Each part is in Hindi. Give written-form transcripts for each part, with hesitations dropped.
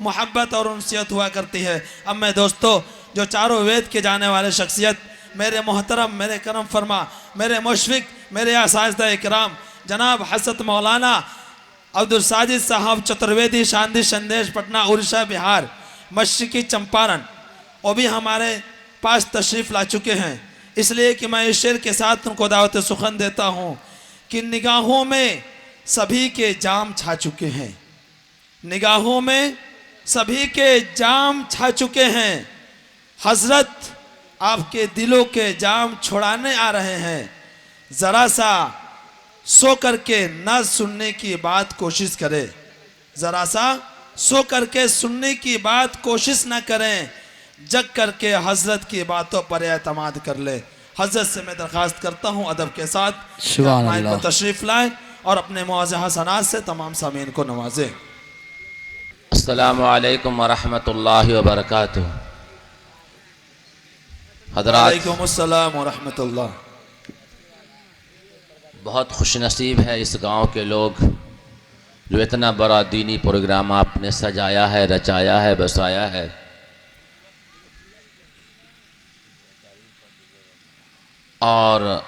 मोहब्बत और उनसियत हुआ करती है। अब मैं दोस्तों, जो चारों वेद के जाने वाले शख्सियत, मेरे मोहतरम, मेरे करम फरमा, मेरे मुशफिक, मेरे असातिज़ा इकराम जनाब हज़रत मौलाना अब्दुल साजिद साहब चतुर्वेदी, शांति संदेश, पटना, उड़ीसा, बिहार, मशरिकी चंपारण, वो भी हमारे पास तशरीफ़ ला चुके हैं। इसलिए कि मैं इस शेर के साथ उनको दावत सुखन देता हूँ कि निगाहों में सभी के जाम छा चुके हैं, निगाहों में सभी के जाम छा चुके हैं। हजरत आपके दिलों के जाम छुड़ाने आ रहे हैं। ज़रा सा सो करके न सुनने की बात कोशिश करें, ज़रा सा सो करके सुनने की बात कोशिश न करें, जग करके हजरत की बातों पर एतमाद कर ले। हजरत से मैं दरख्वास्त करता हूँ अदब के साथ माइक को तशरीफ़ लाएं और अपने मुआज़ हसनात से तमाम सामीन को नवाजें। अस्सलामु अलैकुम वरहमतुल्लाहि वबरकातुहू। हज़रात, वालेकुम अस्सलाम वरहमतुल्लाह। बहुत खुशनसीब है इस गांव के लोग जो इतना बड़ा दीनी प्रोग्राम आपने सजाया है, रचाया है, बसाया है। और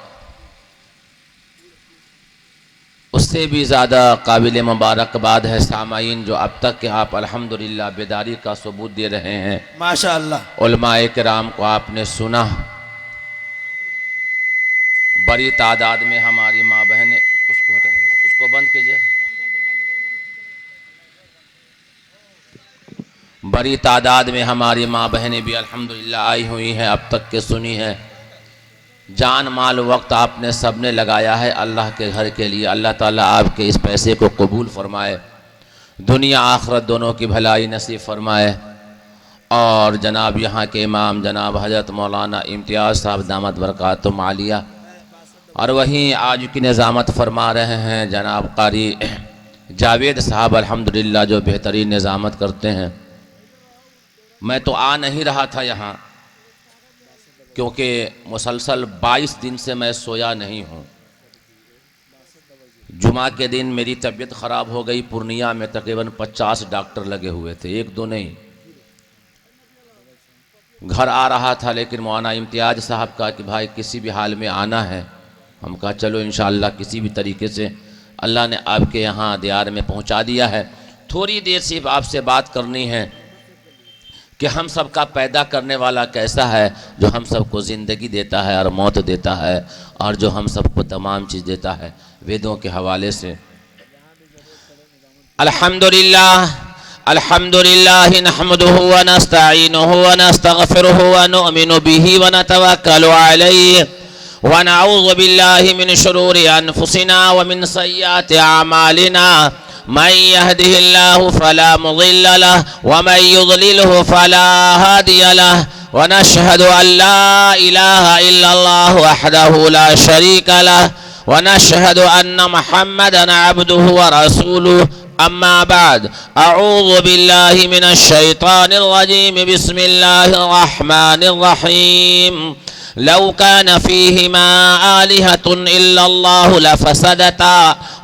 उससे भी ज़्यादा काबिल मुबारकबाद है सामाईन जो अब तक के आप अल्हम्दुलिल्लाह बेदारी का सबूत दे रहे हैं। माशाअल्लाह। उलमाए किराम को आपने सुना, बड़ी तादाद में हमारी माँ बहनें, उसको बंद कीजिए, बड़ी तादाद में हमारी माँ बहनें भी अल्हम्दुलिल्लाह आई हुई हैं, अब तक के सुनी है। जान माल वक्त आपने सबने लगाया है अल्लाह के घर के लिए। अल्लाह ताला आपके इस पैसे को कबूल फरमाए, दुनिया आखिरत दोनों की भलाई नसीब फरमाए। और जनाब यहाँ के इमाम जनाब हज़रत मौलाना इम्तियाज़ साहब दामत बरकातुहुम आलिया, और वहीं आज की निज़ामत फरमा रहे हैं जनाब कारी जावेद साहब अल्हम्दुलिल्लाह जो बेहतरीन निज़ामत करते हैं। मैं तो आ नहीं रहा था यहाँ क्योंकि मुसलसल 22 दिन से मैं सोया नहीं हूँ। जुमा के दिन मेरी तबीयत ख़राब हो गई। पूर्णिया में तकरीबन 50 डॉक्टर लगे हुए थे, एक दो नहीं। घर आ रहा था लेकिन मौलाना इम्तियाज़ साहब का कि भाई किसी भी हाल में आना है। हम कहा चलो इंशाअल्लाह किसी भी तरीके से अल्लाह ने आपके यहाँ दियार में पहुँचा दिया है। थोड़ी देर सिर्फ आपसे बात करनी है कि हम सब का पैदा करने वाला कैसा है, जो हम सबको ज़िंदगी देता है और मौत देता है, और जो हम सबको तमाम चीज़ देता है वेदों के हवाले से। अल्हम्दुलिल्लाह अल्हम्दुलिल्लाह नहमदुहु व नस्तईनुहु व नस्तगफिरुहु व नुमिनु बिही व नतवक्कलु अलैहि व नऊज़ु बिल्लाहि मिन शुरूरि अनफुसिना व मिन सय्यिआति अमालिना। मन यहदिहिल्लाहु फला मुज़िल्ल लहु व मन युज़लिलहु फला हादिय लहु व नशहदु अल्ला इलाहा इल्लल्लाहु वहदहु ला शरीका लहु व नशहदु अन्न मुहम्मदन अब्दुहु व रसूलुहु। अम्मा बाद, अऊज़ु बिल्लाहि मिनश शैतानिर रजीम, बिस्मिल्लाहिर रहमानिर रहीम। लौ कान फ़ीहिमा आलिहतुन इल्लल्लाहु लफ़सदता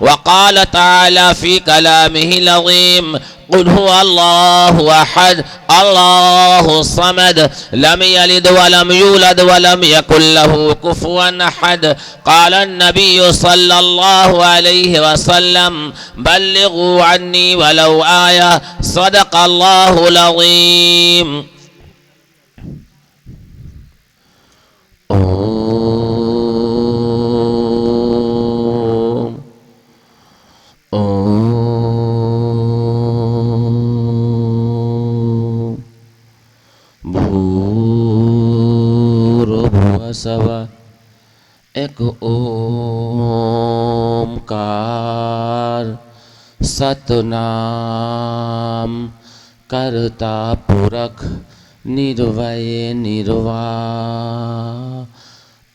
व क़ाल तआला फ़ी कलामिहिल अज़ीम क़ुल हुवल्लाहु अहद अल्लाहु समद लम यलिद व लम यूलद व लम यकुल लहू कुफ़ुवन अहद। क़ाल अन्नबिय्यु सल्लल्लाहु अलैहि वसल्लम बल्लिग़ू अन्नी वलौ आया सदक़ल्लाहुल अज़ीम। भूर्भुवस्सुः एक ओंकार सतनाम करता पुरख निर्वय निर्वाह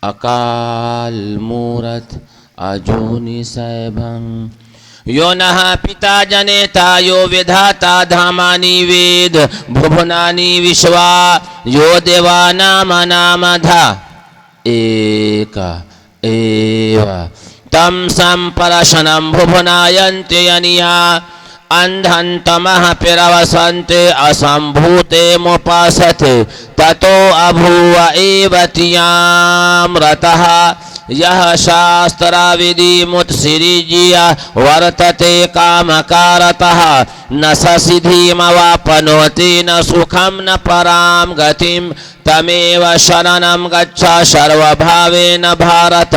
अकाल मूरत अजूनी सैभं यो नः पिता जनेता यो विधाता धामानि वेद भुवनानि विश्वा यो देवानामनामधा एक एव तं सम्परशनं भुवनायन्ति यनिया अंधं तमः पिरवसन्ते असंभूते मुपासते ततो अभूव एव तियामृतः यह शास्त्राविधिमुत्सिरिज्य वर्तते कामकारतः न स सिद्धिमवाप्नोति न सुखं न परां गतिं तमेव शरणं गच्छ सर्वभावेन भारत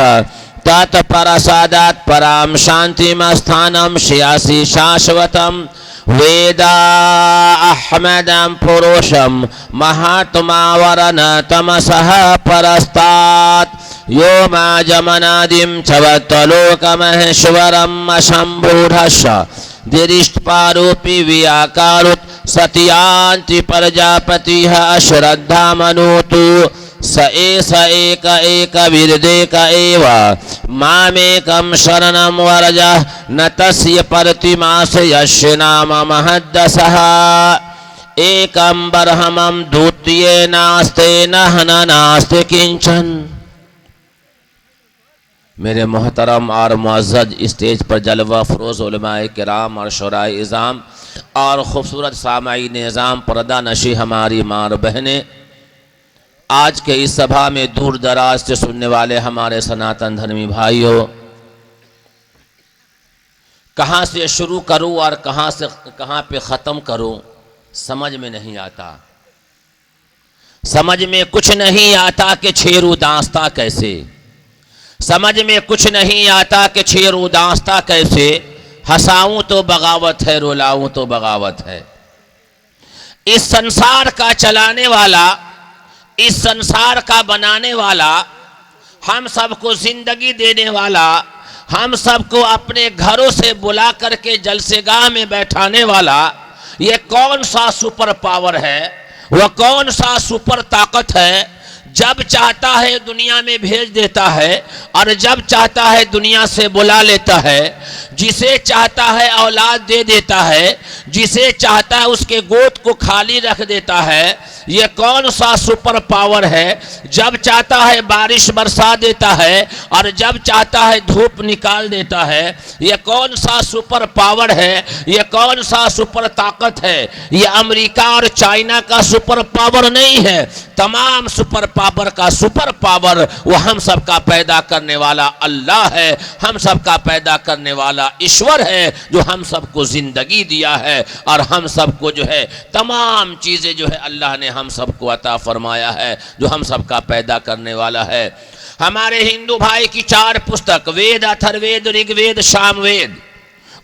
तत्परसादात् परां शान्तिमस्थानं श्यासि शाश्वतं वेदा अहमदं पुरुषं महात्मा वरन तमसः परस्तात् यो माजमनादिं चवत्तलोकमहेश्वरम् अशम्भूढश्च दिरिष्टपारूपी व्याकारुत् सत्यान्ति प्रजापतिः अश्रद्धामनोतु स एष एक विरदेक एव मामेकं शरणं व्रज न तस्य प्रतिमास यस्य नाम महद्दशः एकं बर्हमं द्वितीये नास्ते न नास्ते किंचन। मेरे मोहतरम और मुअज़्ज़ज़ स्टेज पर जलवा फरोज़ उलमाए किराम और शुराए इज़ाम और ख़ूबसूरत सामाई निज़ाम पर्दा नशी हमारी माँ और बहनें, आज के इस सभा में दूर दराज से सुनने वाले हमारे सनातन धर्मी भाइयों, कहाँ से शुरू करूँ और कहाँ पे ख़त्म करूँ समझ में नहीं आता। समझ में कुछ नहीं आता कि छेरू दास्ता कैसे, समझ में कुछ नहीं आता कि छेरू दास्ता कैसे, हंसाऊं तो बगावत है रुलाऊं तो बगावत है। इस संसार का चलाने वाला, इस संसार का बनाने वाला, हम सबको जिंदगी देने वाला, हम सबको अपने घरों से बुला करके जलसेगाह में बैठाने वाला, ये कौन सा सुपर पावर है, वह कौन सा सुपर ताकत है। जब चाहता है दुनिया में भेज देता है और जब चाहता है दुनिया से बुला लेता है। जिसे चाहता है औलाद दे देता है, जिसे चाहता है उसके गोद को खाली रख देता है। ये कौन सा सुपर पावर है। जब चाहता है बारिश बरसा देता है और जब चाहता है धूप निकाल देता है। ये कौन सा सुपर पावर है, ये कौन सा सुपर ताकत है। ये अमेरिका और चाइना का सुपर पावर नहीं है, तमाम सुपर पावर का सुपर पावर वो हम सबका पैदा करने वाला अल्लाह है, हम सबका पैदा करने वाला ईश्वर है, जो हम सबको जिंदगी दिया है और हम सबको जो है तमाम चीज़ें जो है अल्लाह ने हम सबको अता फरमाया है, जो हम सबका पैदा करने वाला है। हमारे हिंदू भाई की 4 पुस्तक, वेद, अथर्ववेद, ऋग्वेद, सामवेद,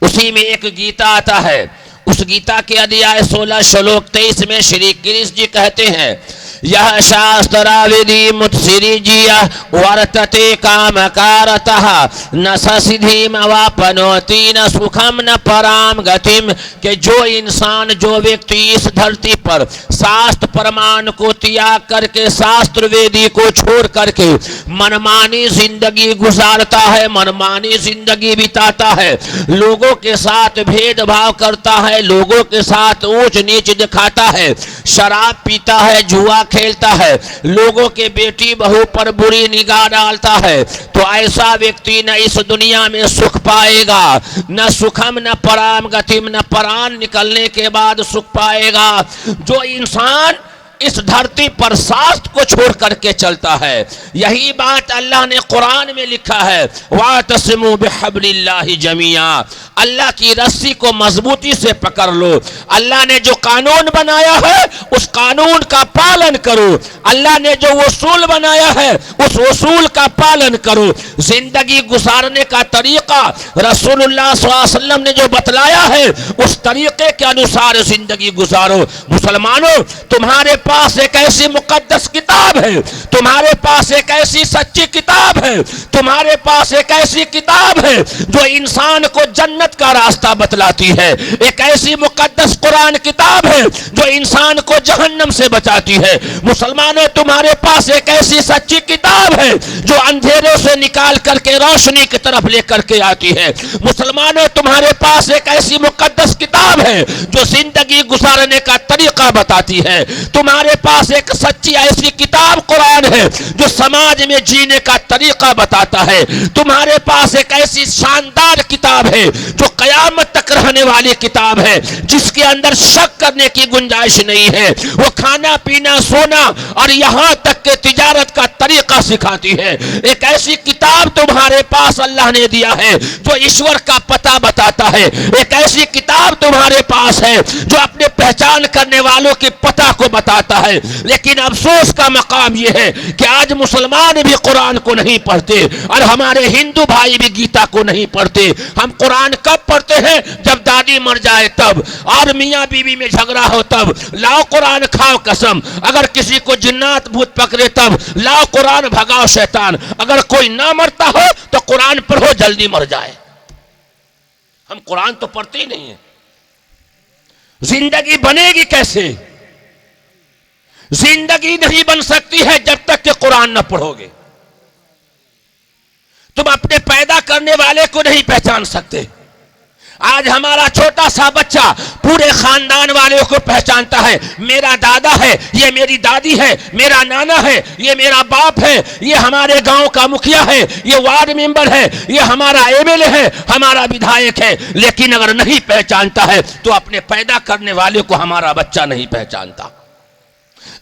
उसी में एक गीता आता है। उस गीता के अध्याय 16 श्लोक 23 में श्री कृष्ण जी कहते हैं, यह शास्त्राविधि मुत्सिरिज्य वर्तते कामकारतः न स सिद्धिमवाप्नोति न सुखम न पराम गतिम। कि जो इंसान, जो व्यक्ति इस धरती पर शास्त्र प्रमाण को त्याग करके, शास्त्र वेदी को छोड़ करके मनमानी जिंदगी गुजारता है, मनमानी जिंदगी बिताता है, लोगों के साथ भेदभाव करता है, लोगों के साथ ऊंच नीच दिखाता है, शराब पीता है, जुआ खेलता है, लोगों के बेटी बहू पर बुरी निगाह डालता है, तो ऐसा व्यक्ति न इस दुनिया में सुख पाएगा, न सुखम न पराम गतिम, न प्राण निकलने के बाद सुख पाएगा। जो इंसान इस धरती पर शास्त्र को छोड़ करके चलता है, यही बात अल्लाह ने कुरान में लिखा है, वातसिमू बिहब्लिल्लाहि जमीआ। अल्लाह की रस्सी को मजबूती से पकड़ लो। अल्लाह ने जो कानून बनाया है उस कानून का पालन करो। अल्लाह ने जो उसूल बनाया है उस उसूल का पालन करो। जिंदगी गुजारने का तरीका रसूलुल्लाह सल्लल्लाहु अलैहि वसल्लम ने जो बतलाया है उस तरीके के अनुसार जिंदगी गुजारो। मुसलमानों, तुम्हारे पास एक ऐसी मुकद्दस किताब है, तुम्हारे पास एक ऐसी सच्ची किताब है, तुम्हारे पास एक ऐसी किताब है जो इंसान को जन्नत का रास्ता बतलाती है। एक ऐसी मुकद्दस कुरान किताब है जो इंसान को जहन्नम से बचाती है। मुसलमानों, तुम्हारे पास एक ऐसी सच्ची किताब है जो अंधेरों से निकाल करके रोशनी की तरफ लेकर के आती है। मुसलमानों, तुम्हारे पास एक ऐसी मुकद्दस किताब है जो जिंदगी गुजारने का तरीका बताती है। तुम्हारे पास एक सच्ची ऐसी किताब कुरान है जो समाज में जीने का तरीका बताता है। तुम्हारे पास एक ऐसी शानदार किताब है जो कयामत तक रहने वाली किताब है, जिसके अंदर शक करने की गुंजाइश नहीं है। वो खाना पीना सोना और यहां तक के तिजारत का तरीका सिखाती है। एक ऐसी किताब तुम्हारे पास अल्लाह ने दिया है जो ईश्वर का पता बताता है। एक ऐसी किताब तुम्हारे पास है जो अपने पहचान करने वालों के पता को बताता है। लेकिन अफसोस का मकाम यह है कि आज मुसलमान भी कुरान को नहीं पढ़ते और हमारे हिंदू भाई भी गीता को नहीं पढ़ते। हम कुरान कब पढ़ते हैं? जब दादी मर जाए तब, और मियाँ बीवी में झगड़ा हो तब। लाओ कुरान खाओ कसम। अगर किसी को जिन्नात भूत पकड़े तब लाओ कुरान भगाओ शैतान। अगर कोई ना मरता हो तो कुरान पढ़ो जल्दी मर जाए। हम कुरान तो पढ़ते ही नहीं है। जिंदगी बनेगी कैसे? जिंदगी नहीं बन सकती है जब तक कि कुरान न पढ़ोगे। तुम अपने पैदा करने वाले को नहीं पहचान सकते। आज हमारा छोटा सा बच्चा पूरे खानदान वालों को पहचानता है। मेरा दादा है, ये मेरी दादी है, मेरा नाना है, ये मेरा बाप है, ये हमारे गांव का मुखिया है, ये वार्ड मेंबर है, ये हमारा एमएलए है, हमारा विधायक है। लेकिन अगर नहीं पहचानता है तो अपने पैदा करने वाले को हमारा बच्चा नहीं पहचानता।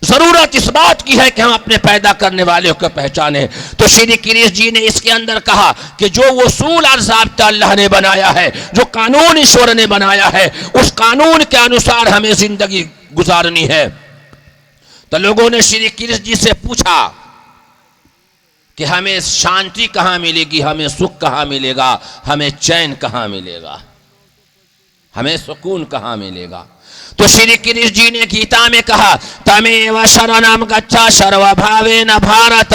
जरूरत इस बात की है कि हम अपने पैदा करने वाले को पहचाने। तो श्री कृष्ण जी ने इसके अंदर कहा कि जो उसूल और ज़ाब्ता अल्लाह ने बनाया है, जो कानून ईश्वर ने बनाया है, उस कानून के अनुसार हमें जिंदगी गुजारनी है। तो लोगों ने श्री कृष्ण जी से पूछा कि हमें शांति कहाँ मिलेगी, हमें सुख कहाँ मिलेगा, हमें चैन कहाँ मिलेगा, हमें सुकून कहाँ मिलेगा? तो श्री कृष्ण जी ने गीता में कहा, तमेव शरणम गच्छ सर्वभावेन भारत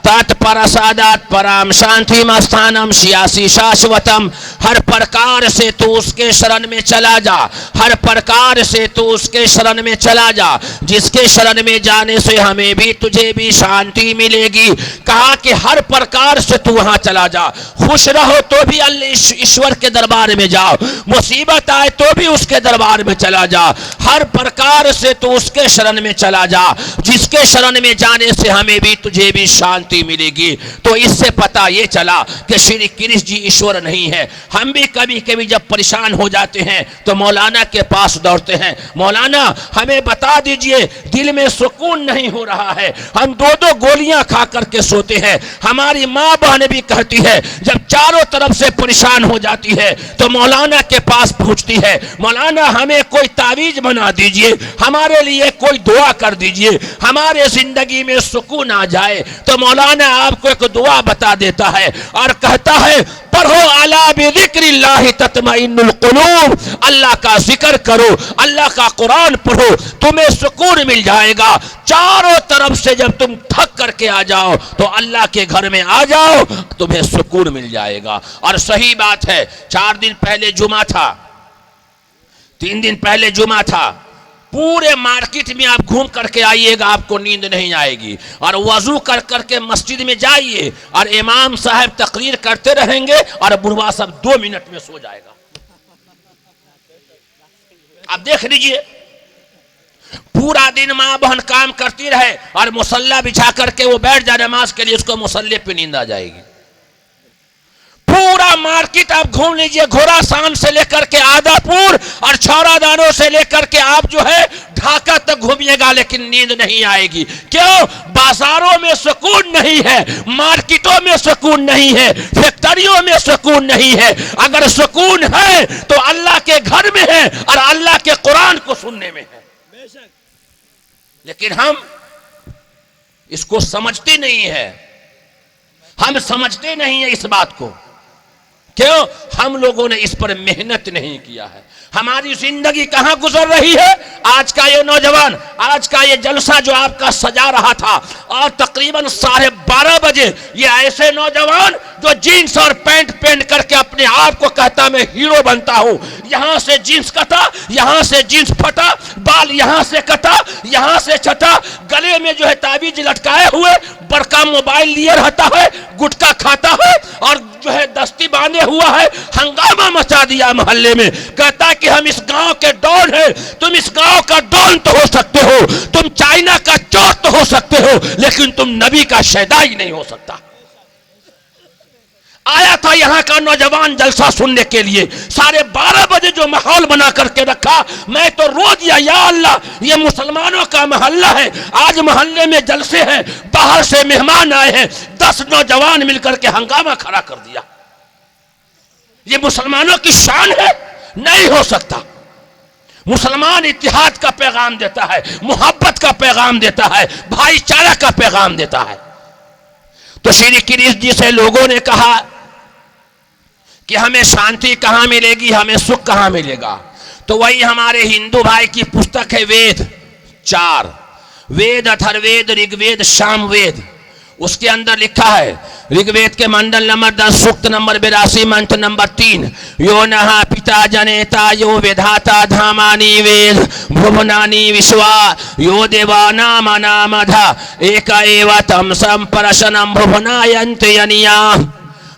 तत्प्रसादात् पराम शांतिम स्थानम श्यासी शाश्वतम। हर प्रकार से तू उसके शरण में चला जा, हर प्रकार से तू उसके शरण में चला जा, जिसके शरण में जाने से हमें भी तुझे भी शांति मिलेगी। कहा कि हर प्रकार से तू वहां चला जा। खुश रहो तो भी अल्लाह ईश्वर के दरबार में जाओ, मुसीबत आए तो भी उसके दरबार में चला जा। हर प्रकार से तू उसके शरण में चला जा, जिसके शरण में जाने से हमें भी तुझे भी शांति मिलेगी। तो इससे पता ये चला कि श्री कृष्ण जी ईश्वर नहीं है। हम भी कभी कभी जब परेशान हो जाते हैं तो मौलाना के पास दौड़ते हैं, मौलाना हमें बता दीजिए, दिल में सुकून नहीं हो रहा है, हम दो दो गोलियां खा करके सोते हैं। हमारी माँ बहन भी कहती है, जब चारों तरफ से परेशान हो जाती है तो मौलाना के पास पहुंचती है, मौलाना हमें कोई तावीज बना दीजिए, हमारे लिए कोई दुआ कर दीजिए, हमारे जिंदगी में सुकून आ जाए। तो मौलाना आपको एक दुआ बता देता है और कहता है, पढ़ो अला बिज़िक्रिल्लाहि तत्मइन्नुल कुलूब। अल्लाह का जिक्र करो, अल्लाह का कुरान पढ़ो, तुम्हें सुकून मिल जाएगा। चारों तरफ से जब तुम थक करके आ जाओ तो अल्लाह के घर में आ जाओ, तुम्हें सुकून मिल जाएगा। और सही बात है, 4 दिन पहले जुमा था, 3 दिन पहले जुमा था, पूरे मार्केट में आप घूम करके आइएगा, आपको नींद नहीं आएगी। और वजू कर करके मस्जिद में जाइए और इमाम साहब तकरीर करते रहेंगे और बुढ़वा सब 2 मिनट में सो जाएगा। आप देख लीजिए, पूरा दिन माँ बहन काम करती रहे और मुसल्ला बिछा करके वो बैठ जाए नमाज के लिए, उसको मुसल्ले पे नींद आ जाएगी। पूरा मार्केट आप घूम लीजिए, घोड़ासान से लेकर के आदापुर और छौरादानों से लेकर के आप जो है ढाका तक घूमिएगा, लेकिन नींद नहीं आएगी। क्यों? बाजारों में सुकून नहीं है, मार्केटों में सुकून नहीं है, फैक्ट्रियों में सुकून नहीं है। अगर सुकून है तो अल्लाह के घर में है और अल्लाह के कुरान को सुनने में है। लेकिन हम इसको समझते नहीं है, हम समझते नहीं है इस बात को। क्यों? हम लोगों ने इस पर मेहनत नहीं किया है। हमारी जिंदगी कहां गुजर रही है? आज का ये नौजवान, आज का ये जलसा जो आपका सजा रहा था, और तकरीबन 12:30 बजे ये ऐसे नौजवान जो जीन्स और पैंट पहन करके अपने आप को कहता मैं हीरो बनता हूं, यहां से जीन्स कटा, यहां से जीन्स फटा, बाल यहां से कटा, यहां से छटा, गले में जो है ताबीज लटकाए हुए, बड़का मोबाइल लिए रहता है, गुटखा खाता है और जो है दस्ती बांधे हुआ है, हंगामा मचा दिया मोहल्ले में। कहता कि हम इस गांव के डॉन हैं। तुम इस गांव का डॉन तो हो सकते हो, तुम चाइना का चोर तो हो सकते हो, लेकिन तुम नबी का शहदाई नहीं हो सकता। आया था यहां का नौजवान जलसा सुनने के लिए, 12:30 बजे जो माहौल बना करके रखा, मैं तो रो दिया, या अल्लाह ये मुसलमानों का मोहल्ला है, आज मोहल्ले में जलसे हैं, बाहर से मेहमान आए हैं, 10 नौजवान मिलकर के हंगामा खड़ा कर दिया। ये मुसलमानों की शान है? नहीं हो सकता। मुसलमान इत्तेहाद का पैगाम देता है, मोहब्बत का पैगाम देता है, भाईचारा का पैगाम देता है। तो श्री कृष्ण जी से लोगों ने कहा कि हमें शांति कहां मिलेगी, हमें सुख कहां मिलेगा? तो वही हमारे हिंदू भाई की पुस्तक है वेद 4, वेद अथर्ववेद, ऋग्वेद, सामवेद। उसके अंदर लिखा है, ऋग्वेद के मंडल नंबर 10, सूक्त नंबर 82, मंत्र नंबर 3, यो नहा पिता जनेता यो विधाता धामानि वेद भुवनानि विश्वा यो देवानाम अनामधा एक एव तम संपरशनम भुवनायन्ति यनिया।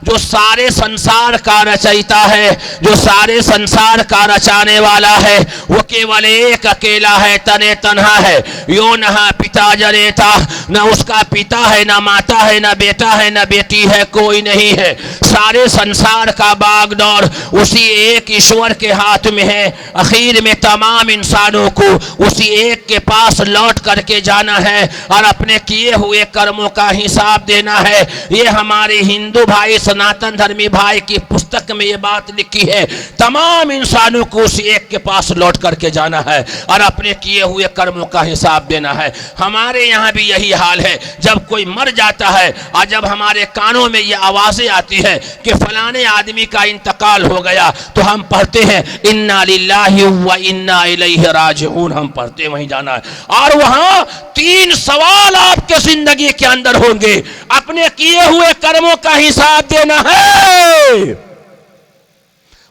जो सारे संसार का रचयिता है, जो सारे संसार का रचाने वाला है, वो केवल एक अकेला है, तने तन्हा है। यो नहा पिता जनेता, न उसका पिता है, न माता है, न बेटा है, न बेटी है, कोई नहीं है। सारे संसार का बागडोर उसी एक ईश्वर के हाथ में है। आखिर में तमाम इंसानों को उसी एक के पास लौट करके जाना है और अपने किए हुए कर्मों का हिसाब देना है। ये हमारे हिंदू भाई सनातन धर्मी भाई की पुस्तक में ये बात लिखी है, तमाम इंसानों को उस एक के पास लौट करके जाना है और अपने किए हुए कर्मों का हिसाब देना है। हमारे यहाँ भी यही हाल है। जब कोई मर जाता है और जब हमारे कानों में ये आवाजें आती है कि फलाने आदमी का इंतकाल हो गया, तो हम पढ़ते हैं इन्ना लिल्लाहि व इन्ना इलैहि राजिऊन, हम पढ़ते वहीं जाना है। और वहां 3 सवाल आपके जिंदगी के अंदर होंगे, अपने किए हुए कर्मों का हिसाब देना है।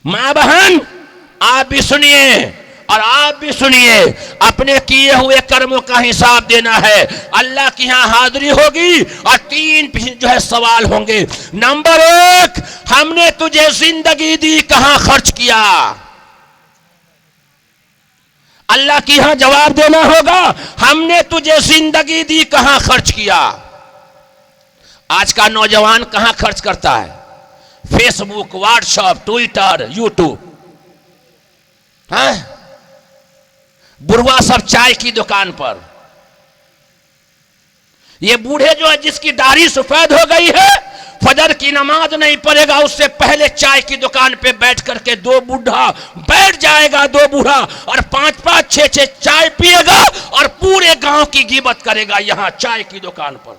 मां बहन आप भी सुनिए और आप भी सुनिए, अपने किए हुए कर्मों का हिसाब देना है। अल्लाह की यहां हाजिरी होगी और 3 जो है सवाल होंगे। नंबर 1, हमने तुझे जिंदगी दी, कहां खर्च किया? अल्लाह की यहां जवाब देना होगा, हमने तुझे जिंदगी दी, कहां खर्च किया? आज का नौजवान कहां खर्च करता है? Facebook, WhatsApp, Twitter, YouTube. बुढ़वा सब चाय की दुकान पर। ये बूढ़े जो है जिसकी दाढ़ी सफेद हो गई है, फजर की नमाज नहीं पढ़ेगा, उससे पहले चाय की दुकान पे बैठ करके 2 बूढ़ा बैठ जाएगा, 2 बूढ़ा और 5-5, 6-6 चाय पिएगा और पूरे गांव की गिबत करेगा यहां चाय की दुकान पर।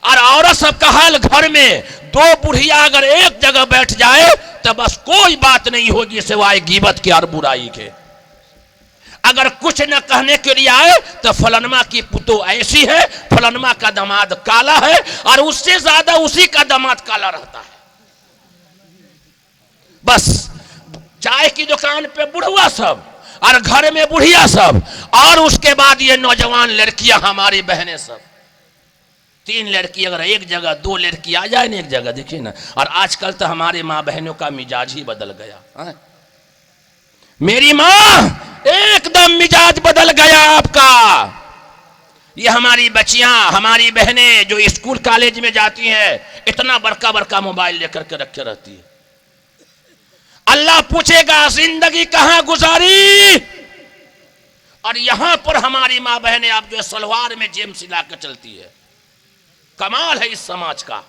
और औरत सबका हाल, घर में 2 बुढ़िया अगर एक जगह बैठ जाए तो बस कोई बात नहीं होगी सिवाय गिबत के और बुराई के। अगर कुछ न कहने के लिए आए तो फलनमा की पुतो ऐसी है, फलनमा का दामाद काला है और उससे ज्यादा उसी का दामाद काला रहता है। बस चाय की दुकान पे बुढ़वा सब और घर में बुढ़िया सब, और उसके बाद ये नौजवान लड़कियां हमारी बहनें सब। 3 लड़की अगर एक जगह, 2 लड़की आ जाए ना एक जगह, देखिए ना। और आजकल तो हमारे माँ बहनों का मिजाज ही बदल गया है। मेरी माँ एकदम मिजाज बदल गया आपका। ये हमारी बच्चियां, हमारी बहनें जो स्कूल कॉलेज में जाती हैं, इतना बड़का मोबाइल लेकर के रखे रहती है। अल्लाह पूछेगा जिंदगी कहां गुजारी? और यहां पर हमारी माँ बहनें आप जो सलवार में जेम सिला कर चलती है। कमाल है इस समाज का।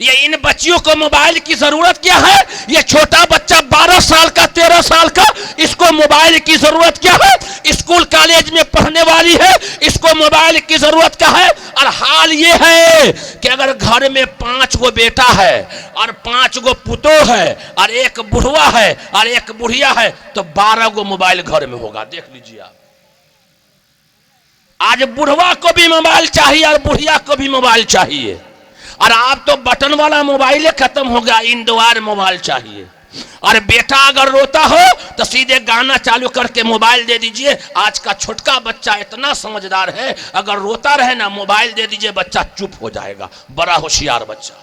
ये इन बच्चियों को मोबाइल की जरूरत क्या है? ये छोटा बच्चा 12 साल का, 13 साल का, इसको मोबाइल की जरूरत क्या है? स्कूल कॉलेज में पढ़ने वाली है, इसको मोबाइल की जरूरत क्या है? और हाल ये है कि अगर घर में 5 गो बेटा है और 5 गो पुतो है और 1 बुढ़वा है और 1 बुढ़िया है, तो 12 गो मोबाइल घर में होगा। देख लीजिए आप। आज बुढ़वा को भी मोबाइल चाहिए और बुढ़िया को भी मोबाइल चाहिए। और आप तो बटन वाला मोबाइल खत्म हो गया, इंडोर मोबाइल चाहिए। और बेटा अगर रोता हो तो सीधे गाना चालू करके मोबाइल दे दीजिए। आज का छोटका बच्चा इतना समझदार है, अगर रोता रहे ना मोबाइल दे दीजिए बच्चा चुप हो जाएगा, बड़ा होशियार बच्चा।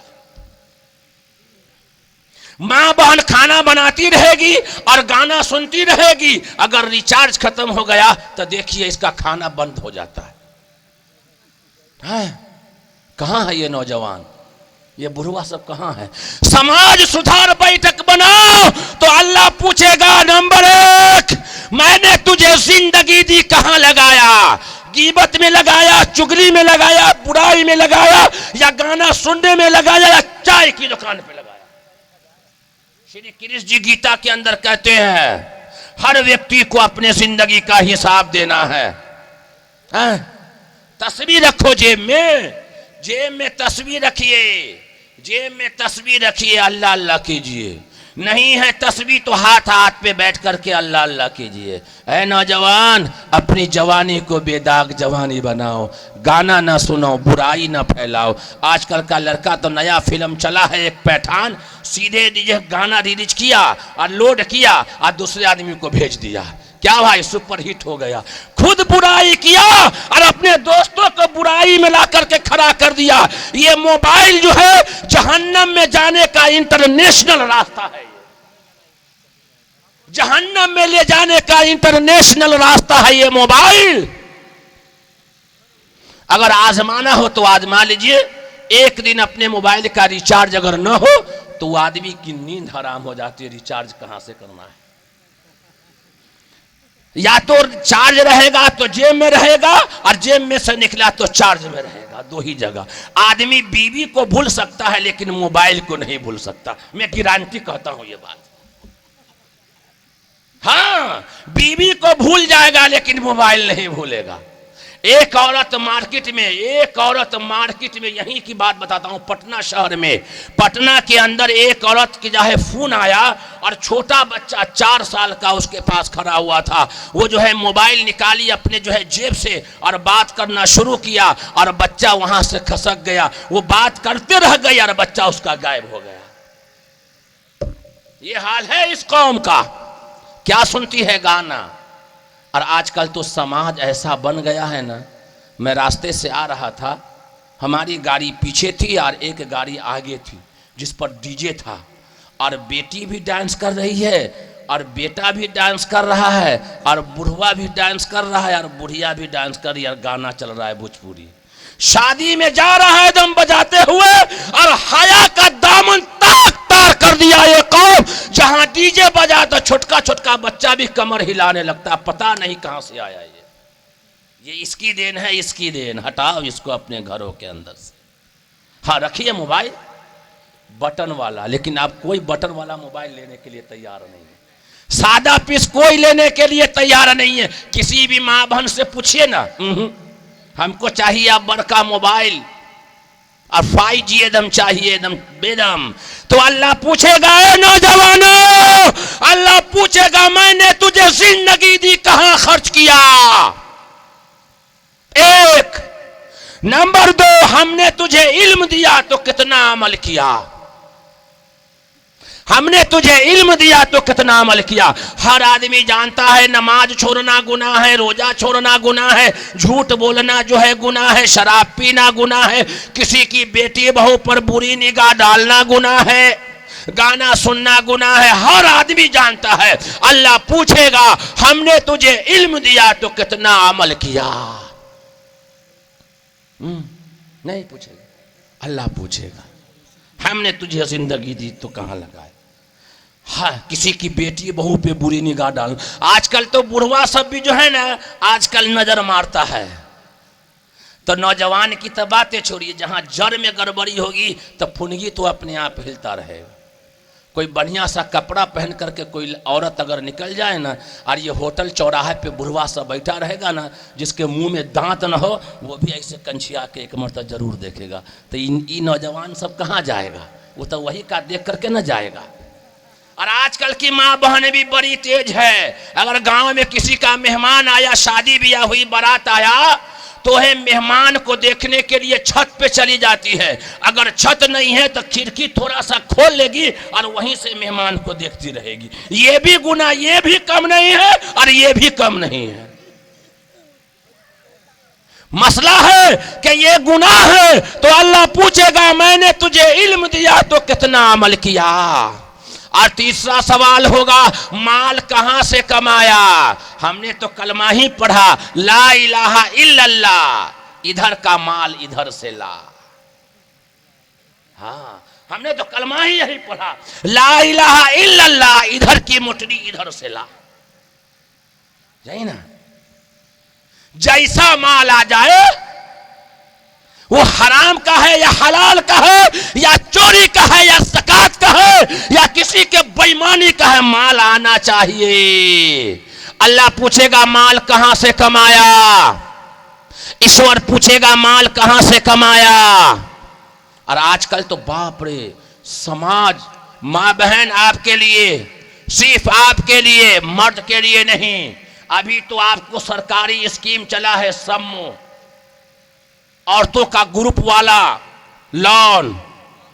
मां बहन खाना बनाती रहेगी और गाना सुनती रहेगी, अगर रिचार्ज खत्म हो गया तो देखिए इसका खाना बंद हो जाता है। कहां है ये नौजवान, ये बुढ़वा सब कहां है? समाज सुधार बैठक बनाओ तो अल्लाह पूछेगा, नंबर 1 मैंने तुझे जिंदगी दी कहां लगाया? गीबत में लगाया, चुगली में लगाया, बुराई में लगाया, या गाना सुनने में लगाया, या चाय की दुकान पे लगाया? श्री कृष्ण जी गीता के अंदर कहते हैं हर व्यक्ति को अपने जिंदगी का हिसाब देना है। तस्वीर रखो जेब में तस्वीर रखिए, जेब में तस्वीर रखिए, अल्लाह अल्लाह कीजिए। नहीं है तस्वीर तो हाथ हाथ पे बैठ करके अल्लाह अल्लाह कीजिए। ऐ नौजवान, अपनी जवानी को बेदाग जवानी बनाओ, गाना ना सुनो, बुराई ना फैलाओ। आजकल का लड़का तो नया फिल्म चला है एक पैठान, सीधे गाना रिलीज किया और लोड किया और दूसरे आदमी को भेज दिया। क्या भाई, सुपर हिट हो गया। खुद बुराई किया और अपने दोस्तों को बुराई में ला करके खड़ा कर दिया। ये मोबाइल जो है जहन्नम में जाने का इंटरनेशनल रास्ता है, जहन्नम में ले जाने का इंटरनेशनल रास्ता है ये मोबाइल। अगर आजमाना हो तो आजमा लीजिए। एक दिन अपने मोबाइल का रिचार्ज अगर न हो तो वो आदमी की नींद हराम हो जाती है। रिचार्ज कहां से करना है? या तो चार्ज रहेगा तो जेब में रहेगा, और जेब में से निकला तो चार्ज में रहेगा, दो ही जगह। आदमी बीवी को भूल सकता है लेकिन मोबाइल को नहीं भूल सकता। मैं गारंटी कहता हूं ये बात। हाँ, बीवी को भूल जाएगा लेकिन मोबाइल नहीं भूलेगा। एक औरत मार्केट में यहीं की बात बताता हूं, पटना शहर में, पटना के अंदर एक औरत की जो है फोन आया और छोटा बच्चा 4 साल का उसके पास खड़ा हुआ था। वो जो है मोबाइल निकाली अपने जो है जेब से और बात करना शुरू किया और बच्चा वहां से खसक गया। वो बात करते रह गई और बच्चा उसका गायब हो गया। ये हाल है इस कौम का। क्या सुनती है गाना। और आजकल तो समाज ऐसा बन गया है ना। मैं रास्ते से आ रहा था, हमारी गाड़ी पीछे थी और एक गाड़ी आगे थी जिस पर डीजे था, और बेटी भी डांस कर रही है और बेटा भी डांस कर रहा है और बुढ़वा भी डांस कर रहा है और बुढ़िया भी डांस कर रही है, और गाना चल रहा है भोजपुरी। शादी में जा रहा है दम बजाते हुए और हया का दामन ताक तार कर दिया ये कौम। जहां डीजे बजा तो छोटका छोटका बच्चा भी कमर हिलाने लगता, पता नहीं कहां से आया ये इसकी देन है, इसकी देन। हटाओ इसको अपने घरों के अंदर से। हाँ, रखिए मोबाइल बटन वाला, लेकिन आप कोई बटन वाला मोबाइल लेने के लिए तैयार नहीं है। सादा पीस कोई लेने के लिए तैयार नहीं है। किसी भी माँ बहन से पूछिए ना, हमको चाहिए अब बड़का मोबाइल और 5G एकदम चाहिए, एकदम बेदम। तो अल्लाह पूछेगा, ए नौजवानों, अल्लाह पूछेगा मैंने तुझे जिंदगी दी कहां खर्च किया? 1 नंबर 2, हमने तुझे इल्म दिया तो कितना अमल किया? हमने तुझे इल्म दिया तो कितना अमल किया? हर आदमी जानता है नमाज छोड़ना गुनाह है, रोजा छोड़ना गुनाह है, झूठ बोलना जो है गुनाह है, शराब पीना गुनाह है, किसी की बेटी बहू पर बुरी निगाह डालना गुनाह है, गाना सुनना गुनाह है। हर आदमी जानता है। अल्लाह पूछेगा हमने तुझे इल्म दिया तो कितना अमल किया? नहीं पूछेगा, अल्लाह पूछेगा। हमने तुझे जिंदगी दी तो कहां लगाए? हाँ, किसी की बेटी बहू पे बुरी निगाह डाल। आजकल तो बुढ़वा सब भी जो है ना, आजकल नजर मारता है। तो नौजवान की तो बातें छोड़िए, जहां जड़ में गड़बड़ी होगी तो फुनगी तो अपने आप हिलता रहेगा। कोई बढ़िया सा कपड़ा पहन करके कोई औरत अगर निकल जाए ना, और ये होटल चौराहे पे बुढ़वा सा बैठा रहेगा ना, जिसके मुंह में दांत न हो, वो भी ऐसे कंछिया के एक मरतबा जरूर देखेगा। तो इन नौजवान सब कहाँ जाएगा? वो तो वही का देख करके ना जाएगा। और आजकल की माँ बहनें भी बड़ी तेज है। अगर गांव में किसी का मेहमान आया, शादी ब्याह हुई, बारात आया, तो है मेहमान को देखने के लिए छत पे चली जाती है। अगर छत नहीं है तो खिड़की थोड़ा सा खोल लेगी और वहीं से मेहमान को देखती रहेगी। ये भी गुनाह, ये भी कम नहीं है और ये भी कम नहीं है। मसला है कि ये गुनाह है तो अल्लाह पूछेगा मैंने तुझे इल्म दिया तो कितना अमल किया। और तीसरा सवाल होगा माल कहां से कमाया। हमने तो कलमा ही पढ़ा, ला इलाहा इल्लल्लाह, इधर का माल इधर से ला। हाँ, हमने तो कलमा ही यही पढ़ा, ला इलाहा इल्लल्लाह, इधर की मुठरी इधर से ला। यही ना, जैसा माल आ जाए वो हराम का है या हलाल का है या चोरी का है या ज़कात का है या किसी के बेईमानी का है, माल आना चाहिए। अल्लाह पूछेगा माल कहां से कमाया, ईश्वर पूछेगा माल कहां से कमाया। और आजकल तो बाप रे, समाज, माँ बहन आपके लिए, सिर्फ आपके लिए, मर्द के लिए नहीं। अभी तो आपको सरकारी स्कीम चला है समूह, औरतों का ग्रुप वाला लोन,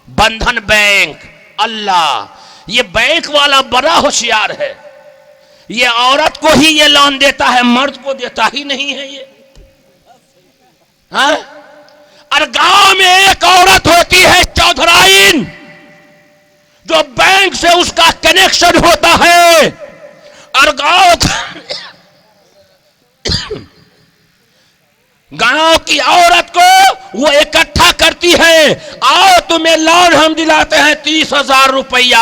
बंधन बैंक। अल्लाह, ये बैंक वाला बड़ा होशियार है, ये औरत को ही ये लोन देता है, मर्द को देता ही नहीं है ये। हाँ? और गांव में एक औरत होती है चौधराइन, जो बैंक से उसका कनेक्शन होता है और गांव की औरत को वो इकट्ठा करती है। आओ तुम्हें लोन हम दिलाते हैं 30,000 रुपया,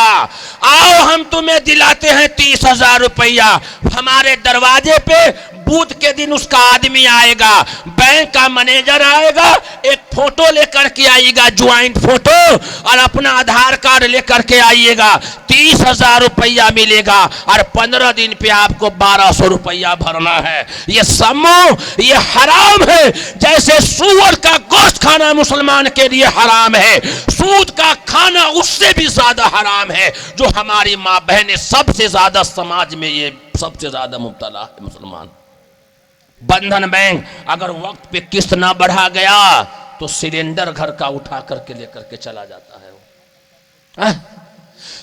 आओ हम तुम्हें दिलाते हैं 30,000 रुपया। हमारे दरवाजे पे बूथ के दिन उसका आदमी आएगा, बैंक का मैनेजर आएगा, एक फोटो लेकर के आइएगा, ज्वाइंट फोटो, और अपना आधार कार्ड लेकर के आइएगा। 30,000 रुपया मिलेगा और 15 दिन पे आपको 1,200 रुपया भरना है। ये समूह, ये हराम है। जैसे सूअर का गोश्त खाना मुसलमान के लिए हराम है, सूद का खाना उससे भी ज्यादा हराम है। जो हमारी माँ बहनें सबसे ज्यादा समाज में ये सबसे ज्यादा मुब्तला है मुसलमान। बंधन बैंक अगर वक्त पे किस्त ना बढ़ा गया तो सिलेंडर घर का उठा करके लेकर के चला जाता है।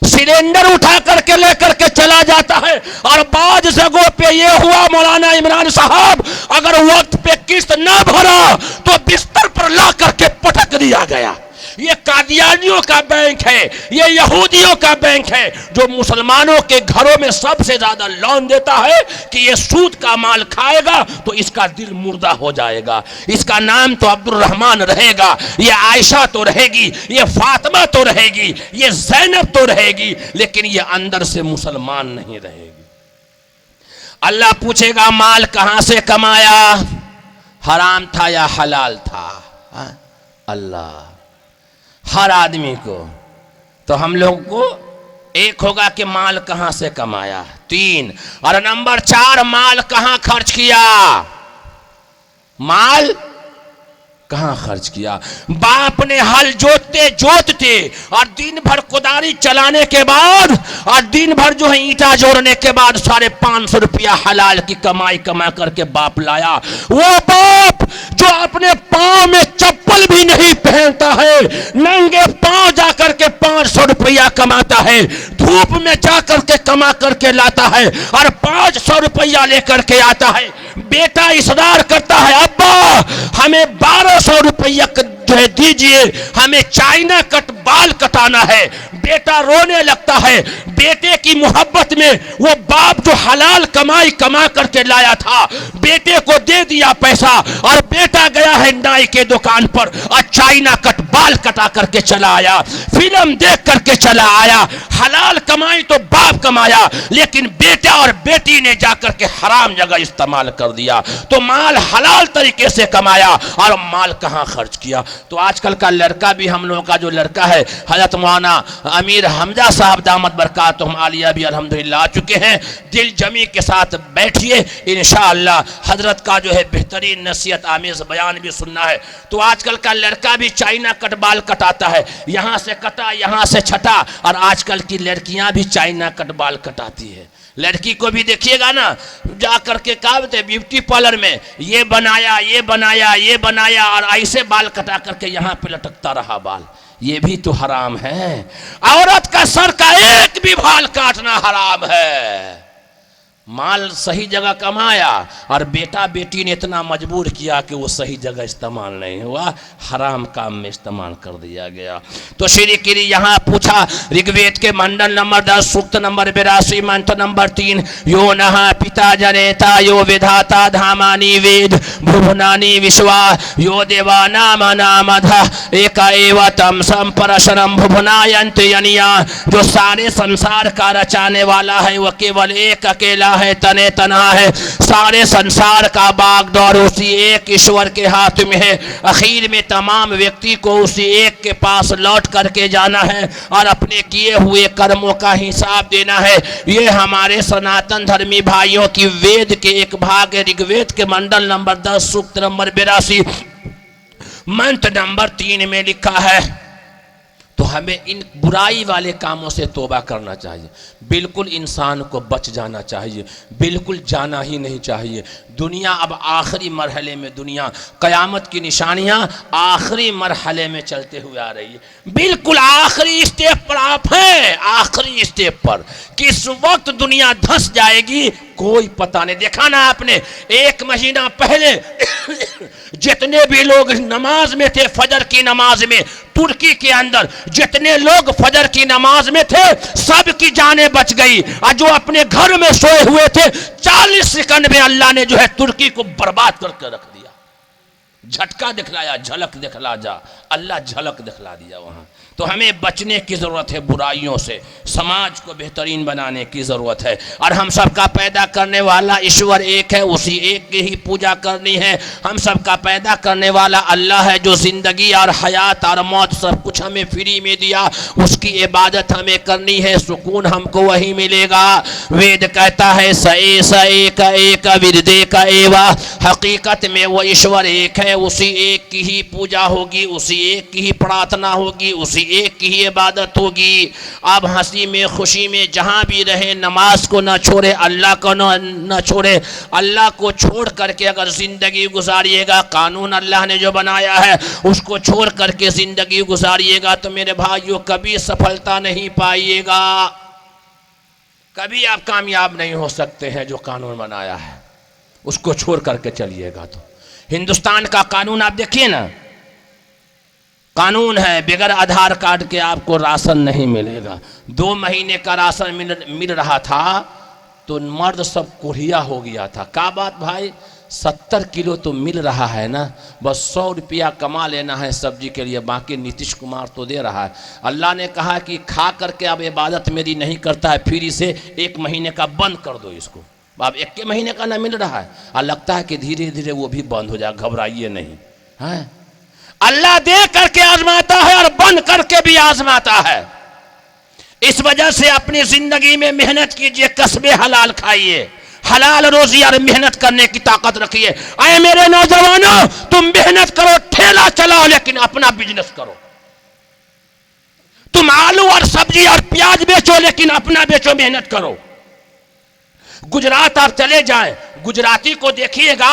सिलेंडर उठा करके लेकर के चला जाता है। और बाज जगहों पे ये हुआ मौलाना इमरान साहब, अगर वक्त पे किस्त ना भरा तो बिस्तर पर ला करके पटक दिया गया। ये कादियानियों का बैंक है, ये यहूदियों का बैंक है, जो मुसलमानों के घरों में सबसे ज्यादा लोन देता है कि ये सूद का माल खाएगा तो इसका दिल मुर्दा हो जाएगा। इसका नाम तो अब्दुल रहमान रहेगा, ये आयशा तो रहेगी, ये फातिमा तो रहेगी, ये जैनब तो रहेगी, लेकिन ये अंदर से मुसलमान नहीं रहेगी। अल्लाह पूछेगा माल कहां से कमाया, हराम था या हलाल था। अल्लाह हर आदमी को, तो हम लोग को एक होगा कि माल कहां से कमाया, 3, और नंबर 4 माल कहां खर्च किया। माल कहां खर्च किया। बाप ने हल जोतते जोतते और दिन भर कुदारी चलाने के बाद और दिन भर जो है ईंटा जोड़ने के बाद 550 रुपया हलाल की कमाई कमा करके बाप लाया। वो बाप जो अपने पांव में चप्पल भी नहीं पहनता है, नंगे पांव जाकर के 500 रुपया कमाता है, धूप में जाकर के कमा करके लाता है और 500 रुपया लेकर के आता है। बेटा इसरार करता है, अब्बा हमें 1200 रुपया जो है दीजिए, हमें चाइना कट बाल कटाना है। बेटा रोने लगता है। बेटे की मोहब्बत में वो बाप जो हलाल कमाई कमा करके लाया था, बेटे को दे दिया पैसा और बेटा गया है नाई के दुकान पर और चाइना कट बाल कटा करके चला आया, फिल्म देख करके चला आया। हलाल कमाई तो बाप कमाया, लेकिन बेटा और बेटी ने जाकर के हराम जगह इस्तेमाल कर दिया। तो माल हलाल तरीके से कमाया और माल कहां खर्च किया। तो आजकल का लड़का भी, हम लोगों का जो लड़का है, हजरत मौलाना अमीर हमजा साहब दामत बरकातुहुम आलिया भी अल्हम्दुलिल्लाह आ चुके हैं। दिल दिल जमी के साथ बैठिए, इंशाअल्लाह हजरत का जो है बेहतरीन नसीहत आमेज बयान भी सुनना है। तो आजकल का लड़का भी चाइना कट बाल कटाता है, यहाँ से कटा यहाँ से छटा, और आजकल की लड़कियां भी चाइना कट बाल कटाती है। लड़की को भी देखिएगा ना, जा करके क्या बोलते हैं ब्यूटी पार्लर में ये बनाया ये बनाया ये बनाया, और ऐसे बाल कटा करके यहाँ पे लटकता रहा बाल, ये भी तो हराम है। औरत का सर का एक भी बाल काटना हराम है। माल सही जगह कमाया और बेटा बेटी ने इतना मजबूर किया कि वो सही जगह इस्तेमाल नहीं हुआ, हराम काम में इस्तेमाल कर दिया गया। तो श्री गिरी यहाँ पूछा ऋग्वेद के मंडल नंबर 10 सूक्त नंबर 82 मंत्र नंबर 3, यो नहा पिता जनेता यो विधाता धामानी वेद भुवनानी विश्वा यो देवानाम नामधा एका एव तम संपरशरम भुवनायंत यनिया। जो सारे संसार का रचाने वाला है वो केवल एक अकेला है, तने तना है। सारे संसार का बागडोर उसी एक ईश्वर के हाथ में है। आखिर में तमाम व्यक्ति को उसी एक के पास लौट करके जाना है और अपने किए हुए कर्मों का हिसाब देना है। ये हमारे सनातन धर्मी भाइयों की वेद के एक भाग है। ऋग्वेद के मंडल नंबर 10 सूक्त नंबर 82 मंत्र नंबर 3 में लिखा है। तो हमें इन बुराई वाले कामों से तौबा करना चाहिए, बिल्कुल इंसान को बच जाना चाहिए, बिल्कुल जाना ही नहीं चाहिए। दुनिया अब आखिरी मरहले में, दुनिया क़यामत की निशानियां आखिरी मरहले में चलते हुए आ रही है। बिल्कुल आखिरी स्टेप पर आप हैं, आखिरी स्टेप पर। किस वक्त दुनिया धंस जाएगी कोई पता नहीं। देखा ना आपने, एक महीना पहले जितने भी लोग नमाज में थे, फजर की नमाज में, तुर्की के अंदर जितने लोग फजर की नमाज में थे सब की जानें बच गई, और जो अपने घर में सोए हुए थे 40 सेकंड में अल्लाह ने जो है तुर्की को बर्बाद करके रख दिया। झटका दिखलाया, झलक दिखला जा, अल्लाह झलक दिखला दिया वहां। तो हमें बचने की ज़रूरत है बुराइयों से, समाज को बेहतरीन बनाने की ज़रूरत है। और हम सबका पैदा करने वाला ईश्वर एक है, उसी एक की ही पूजा करनी है। हम सबका पैदा करने वाला अल्लाह है जो ज़िंदगी और हयात और मौत सब कुछ हमें फ्री में दिया, उसकी इबादत हमें करनी है, सुकून हमको वही मिलेगा। वेद कहता है स एक विरदे का एवा, हकीकत में वो ईश्वर एक है, उसी एक की ही पूजा होगी, उसी एक की ही प्रार्थना होगी, उसी एक की ही इबादत होगी। अब हंसी में खुशी में जहां भी रहे नमाज को न छोड़े, अल्लाह को न छोड़े। अल्लाह को छोड़ करके अगर जिंदगी गुजारिएगा, कानून अल्लाह ने जो बनाया है उसको छोड़ करके जिंदगी गुजारिएगा, तो मेरे भाइयों कभी सफलता नहीं पाइएगा, कभी आप कामयाब नहीं हो सकते हैं। जो कानून बनाया है उसको छोड़ करके चलिएगा। तो हिंदुस्तान का कानून आप देखिए ना, कानून है बगैर आधार कार्ड के आपको राशन नहीं मिलेगा। 2 महीने का राशन मिल रहा था तो मर्द सब कोढ़िया हो गया था। क्या बात भाई, 70 किलो तो मिल रहा है ना, बस 100 रुपया कमा लेना है सब्जी के लिए, बाकी नीतीश कुमार तो दे रहा है। अल्लाह ने कहा कि खा करके अब इबादत मेरी नहीं करता है, फिर इसे 1 महीने का बंद कर दो इसको। अब 1 महीने का ना मिल रहा है और लगता है कि धीरे धीरे वो भी बंद हो जाए, घबराइए नहीं है। अल्लाह दे करके आजमाता है और बंद करके भी आजमाता है। इस वजह से अपनी जिंदगी में मेहनत कीजिए, कस्बे हलाल खाइए, हलाल रोजी और मेहनत करने की ताकत रखिए। अरे मेरे नौजवानों, तुम मेहनत करो, ठेला चलाओ, लेकिन अपना बिजनेस करो। तुम आलू और सब्जी और प्याज बेचो, लेकिन अपना बेचो, मेहनत करो। गुजरात और चले जाएं, गुजराती को देखिएगा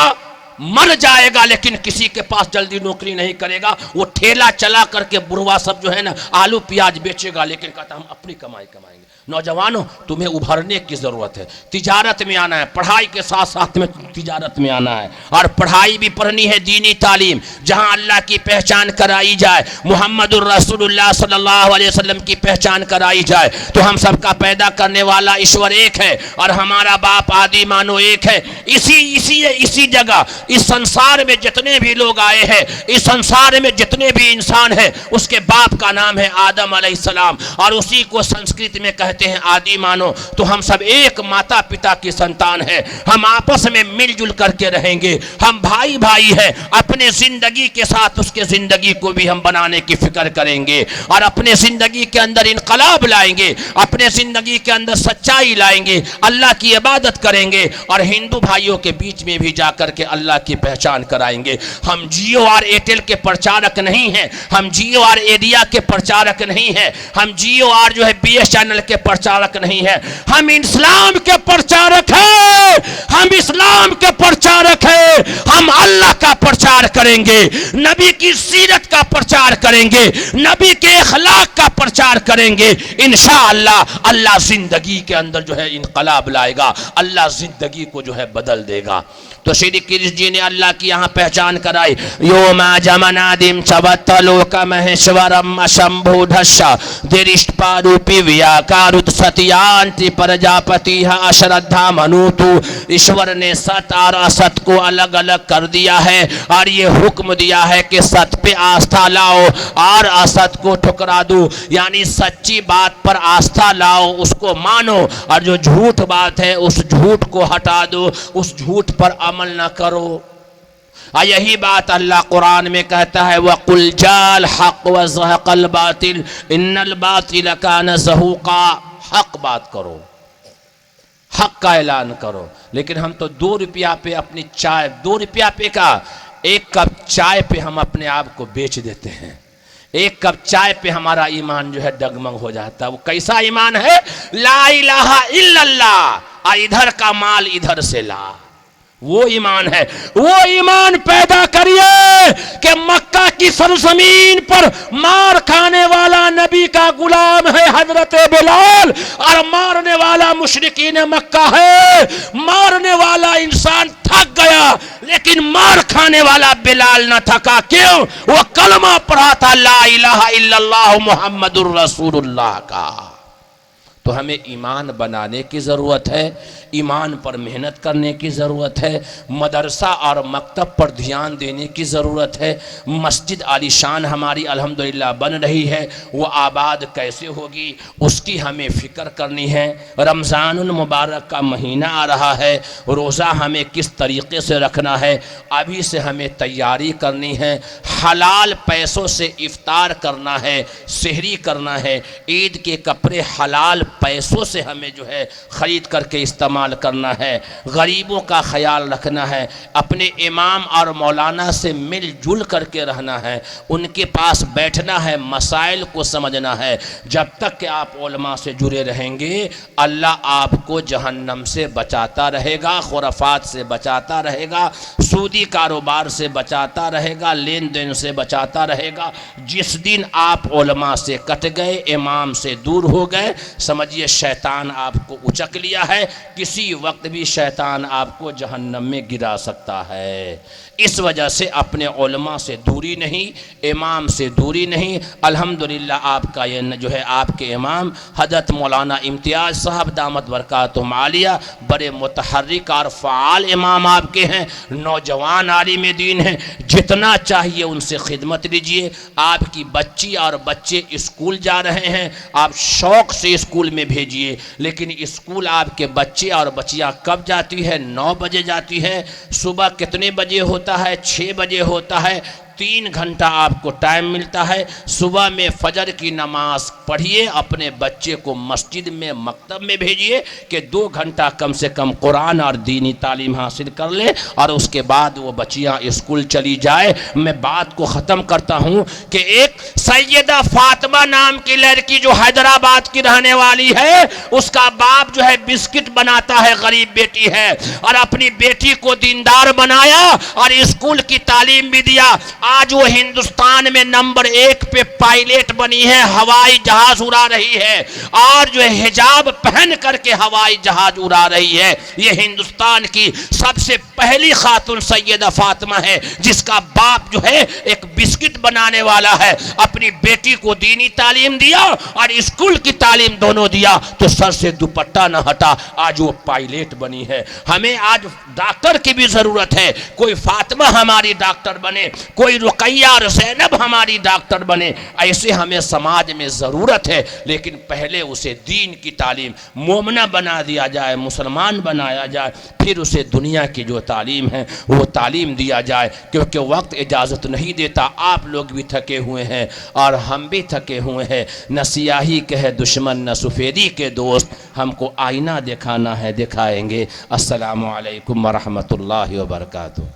मर जाएगा लेकिन किसी के पास जल्दी नौकरी नहीं करेगा। वो ठेला चला करके बुढ़वा सब जो है ना आलू प्याज बेचेगा, लेकिन कहता हम अपनी कमाई कमाएंगे। नौजवानों, तुम्हें उभरने की ज़रूरत है, तिजारत में आना है, पढ़ाई के साथ साथ में तिजारत में आना है। और पढ़ाई भी पढ़नी है, दीनी तालीम, जहां अल्लाह की पहचान कराई जाए, मुहम्मदुर रसूलुल्लाह सल्लल्लाहु अलैहि वसल्लम की पहचान कराई जाए। तो हम सबका पैदा करने वाला ईश्वर एक है और हमारा बाप आदि मानो एक है। इसी जगह इस संसार में जितने भी लोग आए हैं, इस संसार में जितने भी इंसान हैं, उसके बाप का नाम है आदम अलैहिस्सलाम, और उसी को संस्कृत में कहते हैं आदि मानो। तो हम सब एक माता पिता की संतान हैं, हम आपस में मिलजुल करके रहेंगे, हम भाई भाई हैं। अपने जिंदगी के साथ उसके जिंदगी को भी हम बनाने की फिक्र करेंगे और अपने जिंदगी के अंदर इनकलाब लाएंगे, अपने जिंदगी के अंदर सच्चाई लाएंगे, अल्लाह की इबादत करेंगे और हिंदू भाइयों के बीच में भी जाकर के अल्लाह की पहचान कराएंगे। हम जियो और एयरटेल के प्रचारक नहीं हैं, हम जियो और एडिया के प्रचारक नहीं हैं, हम जियो और जो है बीएस चैनल के प्रचारक नहीं हैं, हम इस्लाम के प्रचारक हैं, हम इस्लाम के प्रचारक हैं। हम अल्लाह का प्रचार करेंगे, नबी की सीरत का प्रचार करेंगे, नबी के अखलाक का प्रचार करेंगे। इंशाअल्लाह अल्लाह जिंदगी के अंदर जो है इनकलाब लाएगा, अल्लाह जिंदगी को जो है बदल देगा। तो श्री कृष्ण जी ने अल्लाह की यहाँ पहचान कराई। यो मा जमनादिम चवत्तलोक महेश्वरम शंभुधस्स दृष्टपारूपी व्याकारुत सत्यांति प्रजापति अश्रद्धा मनुतु। ईश्वर ने सत और असत को अलग अलग कर दिया है और ये हुक्म दिया है कि सत पे आस्था लाओ और असत को ठुकरा दो, यानी सच्ची बात पर आस्था लाओ, उसको मानो, और जो झूठ बात है उस झूठ को हटा दो, उस झूठ पर अमल न करो। यही बात अल्लाह कुरान में कहता है, वकुल जाल हक व ज़हक़ल बातिल इन्नल बातिल कान ज़हूक़ा। हक बात करो, हक का ऐलान करो। लेकिन हम तो 2 रुपया पे अपनी चाय, 2 रुपया पे का 1 कप चाय पे हम अपने आप को बेच देते हैं। 1 कप चाय पे हमारा ईमान जो है डगमग हो जाता है। वो कैसा ईमान है? ला इलाहा इल्लल्लाह, इधर का माल इधर से ला, वो ईमान है। वो ईमान पैदा करिए कि मक्का की सरजमीन पर मार खाने वाला नबी का गुलाम है हजरत बिलाल, और मारने वाला मुशरिकीन मक्का है। मारने वाला इंसान थक गया, लेकिन मार खाने वाला बिलाल न थका। क्यों? वो कलमा पढ़ा था ला इलाहा इल्लल्लाह मुहम्मदुर रसूलुल्लाह का। तो हमें ईमान बनाने की ज़रूरत है, ईमान पर मेहनत करने की ज़रूरत है, मदरसा और मकतब पर ध्यान देने की ज़रूरत है। मस्जिद आलीशान हमारी अल्हम्दुलिल्लाह बन रही है, वो आबाद कैसे होगी उसकी हमें फ़िक्र करनी है। रमज़ानुल मुबारक का महीना आ रहा है, रोज़ा हमें किस तरीक़े से रखना है अभी से हमें तैयारी करनी है। हलाल पैसों से इफ्तार करना है, सहरी करना है, ईद के कपड़े हलाल पैसों से हमें जो है ख़रीद करके इस्तेमाल करना है। गरीबों का ख्याल रखना है, अपने इमाम और मौलाना से मिलजुल करके रहना है, उनके पास बैठना है, मसाइल को समझना है। जब तक कि आप उलमा से जुड़े रहेंगे, अल्लाह आपको जहन्नम से बचाता रहेगा, खुराफात से बचाता रहेगा, सूदी कारोबार से बचाता रहेगा, लेन देन से बचाता रहेगा। जिस दिन आप उलमा से कट गए, इमाम से दूर हो गए, समझिए शैतान आपको उचक लिया है। किसी वक्त भी शैतान आपको जहन्नम में गिरा सकता है। इस वजह से अपने उलमा से दूरी नहीं, इमाम से दूरी नहीं। अल्हम्दुलिल्लाह आपका ये जो है आपके इमाम हज़रत मौलाना इम्तियाज़ साहब दामत बरकातुहुम आलिया बड़े मुतहर्रिक और फ़ाल इमाम आपके हैं, नौजवान आलिम दीन हैं। जितना चाहिए उनसे खिदमत लीजिए। आपकी बच्ची और बच्चे स्कूल जा रहे हैं, आप शौक़ से स्कूल में भेजिए, लेकिन स्कूल आपके बच्चे और बच्चियाँ कब जाती है? 9 बजे जाती है। सुबह कितने बजे होता है? 6 बजे होता है। 3 घंटा आपको टाइम मिलता है। सुबह में फजर की नमाज पढ़िए, अपने बच्चे को मस्जिद में मकतब में भेजिए कि 2 घंटा कम से कम कुरान और दीनी तालीम हासिल कर ले, और उसके बाद वो बच्चियाँ स्कूल चली जाए। मैं बात को ख़त्म करता हूँ कि एक सैयदा फातिमा नाम की लड़की जो हैदराबाद की रहने वाली है, उसका बाप जो है बिस्किट बनाता है, गरीब बेटी है, और अपनी बेटी को दीनदार बनाया और स्कूल की तालीम भी दिया। आज वो हिंदुस्तान में नंबर 1 पे पायलट बनी है, हवाई जहाज उड़ा रही है, और जो है हिजाब पहन करके हवाई जहाज उड़ा रही है। ये हिंदुस्तान की सबसे पहली खातून सैयदा फातिमा है, जिसका बाप जो है एक बिस्किट बनाने वाला है, अपनी बेटी को दीनी तालीम दिया और स्कूल की तालीम दोनों दिया, तो सर से दुपट्टा न हटा, आज वो पायलट बनी है। हमें आज डॉक्टर की भी जरूरत है, कोई फातिमा हमारी डॉक्टर बने, कोई रुकैया और ज़ैनब हमारी डॉक्टर बने, ऐसे हमें समाज में ज़रूरत है। लेकिन पहले उसे दीन की तालीम, मोमना बना दिया जाए, मुसलमान बनाया जाए, फिर उसे दुनिया की जो तालीम है वो तालीम दिया जाए, क्योंकि वक्त इजाज़त नहीं देता। आप लोग भी थके हुए हैं और हम भी थके हुए हैं। न सियाही के है दुश्मन, न सफ़ेदी के दोस्त, हमको आईना दिखाना है, दिखाएंगे। अस्सलामु अलैकुम वरहमतुल्लाहि वबरकातुहू।